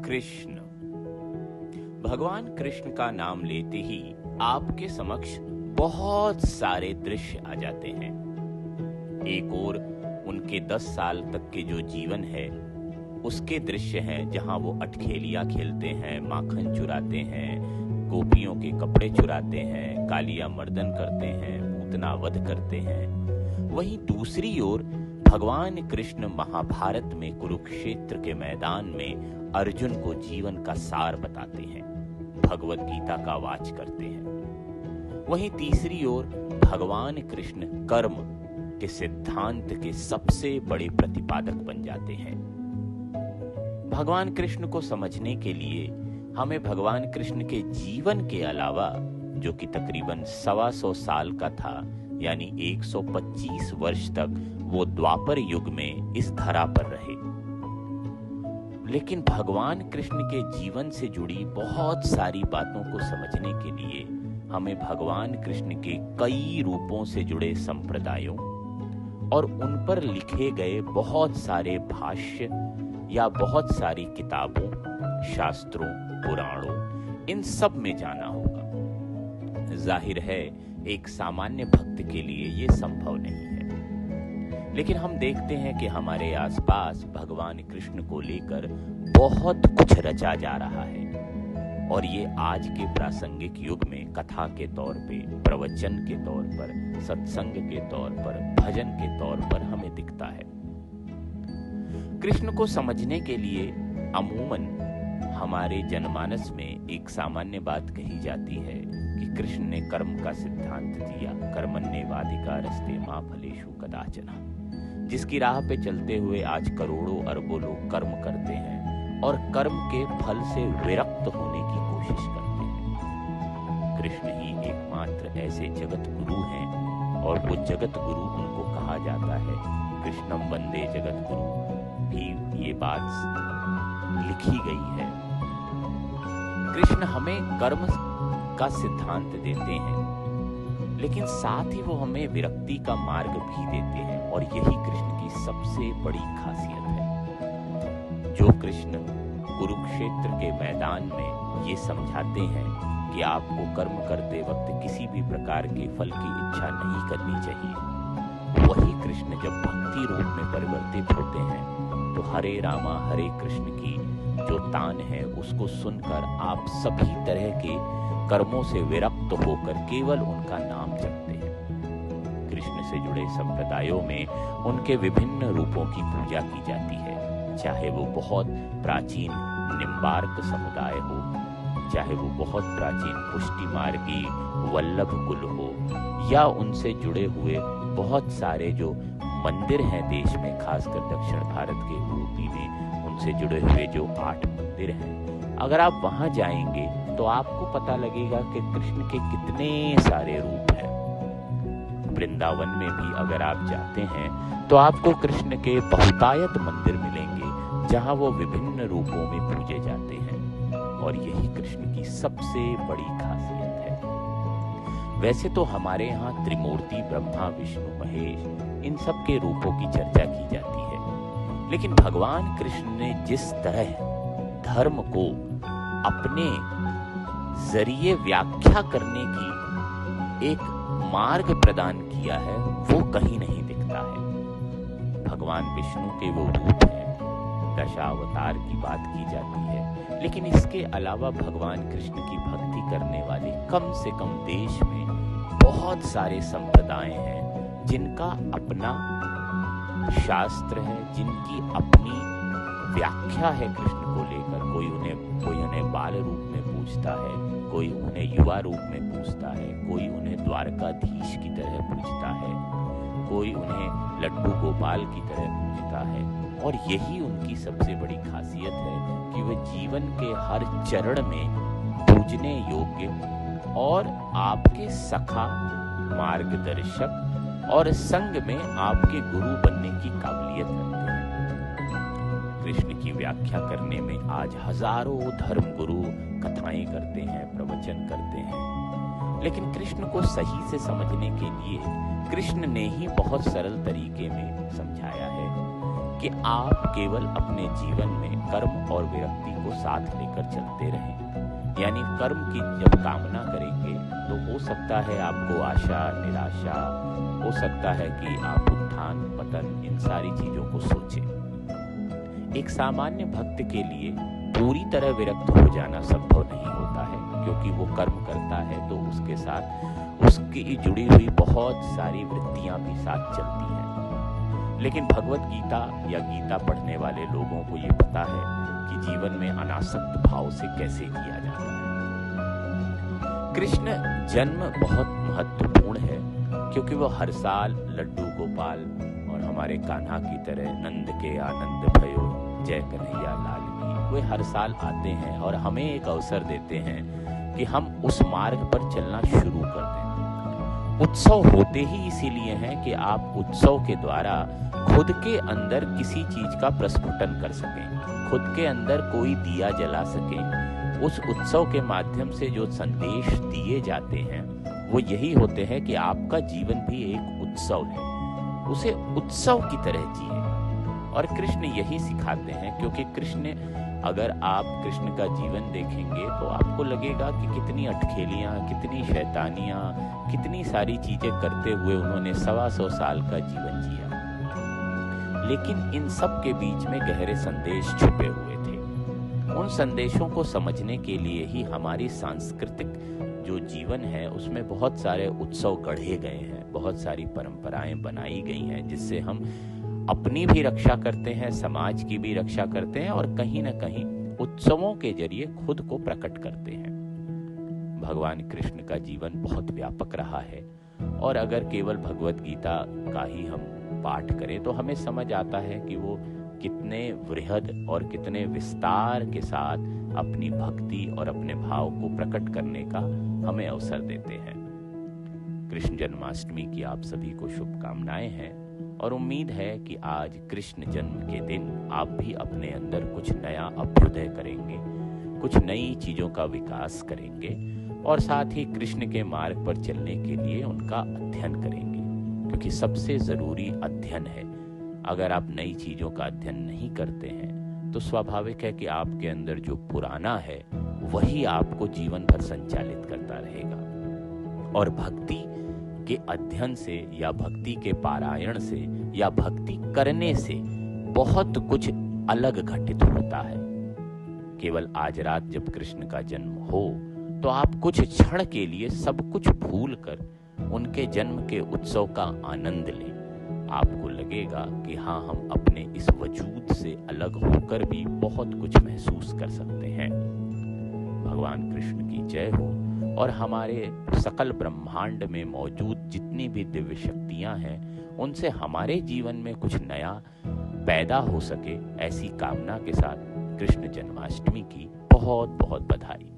कृष्ण। भगवान कृष्ण का नाम लेते ही आपके समक्ष बहुत सारे दृश्य आ जाते हैं। एक ओर उनके 10 साल तक के जो जीवन है उसके दृश्य हैं, जहां वो अटखेलियां खेलते हैं, माखन चुराते हैं, गोपियों के कपड़े चुराते हैं, कालिया मर्दन करते हैं, पूतना वध करते हैं। वहीं दूसरी ओर भगवान कृष्ण महाभारत में कुरुक्षेत्र के मैदान में अर्जुन को जीवन का सार बताते हैं, भगवत गीता का वाच करते हैं। वहीं तीसरी ओर भगवान कृष्ण कर्म के सिद्धांत के सबसे बड़े प्रतिपादक बन जाते हैं। भगवान कृष्ण को समझने के लिए हमें भगवान कृष्ण के जीवन के अलावा, जो कि तकरीबन 125 साल का था, यानी 125 वर्ष तक वो द्वापर युग में इस धरा पर रहे, लेकिन भगवान कृष्ण के जीवन से जुड़ी बहुत सारी बातों को समझने के लिए हमें भगवान कृष्ण के कई रूपों से जुड़े संप्रदायों और उन पर लिखे गए बहुत सारे भाष्य या बहुत सारी किताबों, शास्त्रों, पुराणों, इन सब में जाना होगा। जाहिर है एक सामान्य भक्त के लिए ये संभव नहीं है, लेकिन हम देखते हैं कि हमारे आसपास भगवान कृष्ण को लेकर बहुत कुछ रचा जा रहा है, और ये आज के प्रासंगिक युग में कथा के तौर पे, प्रवचन के तौर पर, सत्संग के तौर पर, भजन के तौर पर हमें दिखता है। कृष्ण को समझने के लिए अमूमन हमारे जनमानस में एक सामान्य बात कही जाती है कि कृष्ण ने कर्म का सिद्धांत दिया, कर्मण्येवाधिकारस्ते मा फलेषु कदाचन, जिसकी राह पे चलते हुए आज करोड़ों अरबों लोग कर्म करते हैं और कर्म के फल से विरक्त होने की कोशिश करते हैं। कृष्ण ही एकमात्र ऐसे जगत गुरु हैं, और वो जगत गुरु उनको कहा जाता है। कृष्णम वंदे जगत गुरु भी ये बात लिखी गई है। कृष्ण हमें कर्म का सिद्धांत देते हैं, लेकिन साथ ही वो हमें विरक्ति का मार्ग भी देते हैं, और यही कृष्ण की सबसे बड़ी खासियत है। जो कृष्ण कुरुक्षेत्र के मैदान में ये समझाते हैं कि आपको कर्म करते वक्त किसी भी प्रकार के फल की इच्छा नहीं करनी चाहिए, वही कृष्ण जब भक्ति रूप में परिवर्तित होते हैं तो हरे रामा हरे कृष्ण की जो तान है उसको सुनकर आप सभी तरह के कर्मों से विरक्त होकर केवल उनका नाम जपते हैं। कृष्ण से जुड़े संप्रदायों में उनके विभिन्न रूपों की पूजा की जाती है, चाहे वो बहुत प्राचीन निम्बार्क समुदाय हो, चाहे वो बहुत प्राचीन पुष्टि मार्गी वल्लभ कुल हो, या उनसे जुड़े हुए बहुत सारे जो मंदिर हैं देश में, खासकर दक्षिण भारत के यूपी में उनसे जुड़े हुए जो 8 मंदिर हैं। अगर आप वहां जाएंगे तो आपको पता लगेगा कि कृष्ण के कितने सारे रूप हैं। वृंदावन में भी अगर आप जाते हैं तो आपको कृष्ण के बहुतायत मंदिर मिलेंगे, जहां वो विभिन्न रूपों में पूजे जाते हैं, और यही कृष्ण की सबसे बड़ी खासियत है। वैसे तो हमारे यहाँ त्रिमूर्ति ब्रह्मा विष्णु महेश इन सब के रूपों की चर्चा की जाती है, लेकिन भगवान कृष्ण ने जिस तरह धर्म को अपने जरिए व्याख्या करने की एक मार्ग प्रदान किया है, वो कहीं नहीं दिखता है। भगवान विष्णु के वो रूप हैं, दशावतार की बात की जाती है, लेकिन इसके अलावा भगवान कृष्ण की भक्ति करने वाले कम से कम देश में बहुत सारे संप्रदाय हैं जिनका अपना शास्त्र है, जिनकी अपनी व्याख्या है कृष्ण को लेकर। कोई उन्हें बाल रूप में पूजता है, कोई उन्हें युवा रूप में पूजता है, कोई उन्हें द्वारकाधीश की तरह पूजता है, कोई उन्हें लड्डू गोपाल की तरह पूजता है। और यही उनकी सबसे बड़ी खासियत है कि वे जीवन के हर चरण में पूजने योग्य और आपके सखा, मार्गदर्शक और संग में आपके गुरु बनने की काबिलियत रखते हैं। कृष्ण की व्याख्या करने में आज हजारों धर्म गुरु कथाएं करते हैं, प्रवचन करते हैं, लेकिन कृष्ण को सही से समझने के लिए कृष्ण ने ही बहुत सरल तरीके में समझाया है कि आप केवल अपने जीवन में कर्म और विरक्ति को साथ लेकर चलते रहें। यानी कर्म की जब कामना करेंगे तो हो सकता है आपको आशा, निराशा, हो सकता है कि आप उत्थान पतन इन सारी चीजों को सोचें। एक सामान्य भक्त के लिए पूरी तरह विरक्त हो जाना संभव नहीं होता है, क्योंकि वो कर्म करता है तो उसके साथ उसकी जुड़ी हुई बहुत सारी वृत्तियां भी साथ चलती हैं। लेकिन भगवत गीता या गीता पढ़ने वाले लोगों को ये पता है कि जीवन में अनासक्त भाव से कैसे किया जाता है। कृष्ण जन्म बहुत महत्वपूर्ण है, क्योंकि वो हर साल लड्डू गोपाल और हमारे कान्हा की तरह नंद के आनंद भयो जय कन्हैया लाल की, वे हर साल आते हैं और हमें एक अवसर देते हैं कि हम उस मार्ग पर चलना शुरू कर दें। उत्सव होते ही इसीलिए हैं कि आप उत्सव के द्वारा खुद के अंदर किसी चीज का प्रस्फुटन कर सकें, खुद के अंदर कोई दिया जला सकें। उस उत्सव के माध्यम से जो संदेश दिए जाते हैं वो यही होते हैं कि आपका जीवन भी एक उत्सव है, उसे उत्सव की तरह जिए। और कृष्ण यही सिखाते हैं, क्योंकि कृष्ण, अगर आप कृष्ण का जीवन देखेंगे तो आपको लगेगा कि कितनी अटखेलियां, कितनी शैतानियां, कितनी सारी चीजें करते हुए उन्होंने 125 साल का जीवन जिया। लेकिन इन सब के बीच में गहरे संदेश छुपे हुए थे। उन संदेशों को समझने के लिए ही हमारी सांस्कृतिक जो जीवन है उसमें बहुत सारे उत्सव गढ़े गए हैं, बहुत सारी परंपराएं बनाई गई हैं, जिससे हम अपनी भी रक्षा करते हैं, समाज की भी रक्षा करते हैं और कहीं ना कहीं उत्सवों के जरिए खुद को प्रकट करते हैं। भगवान कृष्ण का जीवन बहुत व्यापक रहा है, और अगर केवल भगवत गीता का ही हम पाठ करें तो हमें समझ आता है कि वो कितने वृहद और कितने विस्तार के साथ अपनी भक्ति और अपने भाव को प्रकट करने का हमें अवसर देते हैं। कृष्ण जन्माष्टमी की आप सभी को शुभकामनाएं हैं, और उम्मीद है कि आज कृष्ण जन्म के दिन आप भी अपने अंदर कुछ नया अभ्युदय करेंगे, कुछ नई चीजों का विकास करेंगे, और साथ ही कृष्ण के मार्ग पर चलने के लिए उनका अध्ययन करेंगे, क्योंकि सबसे जरूरी अध्ययन है। अगर आप नई चीजों का अध्ययन नहीं करते हैं तो स्वाभाविक है कि आपके अंदर जो पुराना है वही आपको जीवन भर संचालित करता रहेगा। और भक्ति के अध्ययन से या भक्ति के पारायण से या भक्ति करने से बहुत कुछ अलग घटित होता है। केवल आज रात जब कृष्ण का जन्म हो तो आप कुछ क्षण के लिए सब कुछ भूल कर उनके जन्म के उत्सव का आनंद लें। आपको लगेगा कि हाँ, हम अपने इस वजूद से अलग होकर भी बहुत कुछ महसूस कर सकते हैं। भगवान कृष्ण की जय हो, और हमारे सकल ब्रह्मांड में मौजूद जितनी भी दिव्य शक्तियां हैं उनसे हमारे जीवन में कुछ नया पैदा हो सके, ऐसी कामना के साथ कृष्ण जन्माष्टमी की बहुत बहुत बधाई।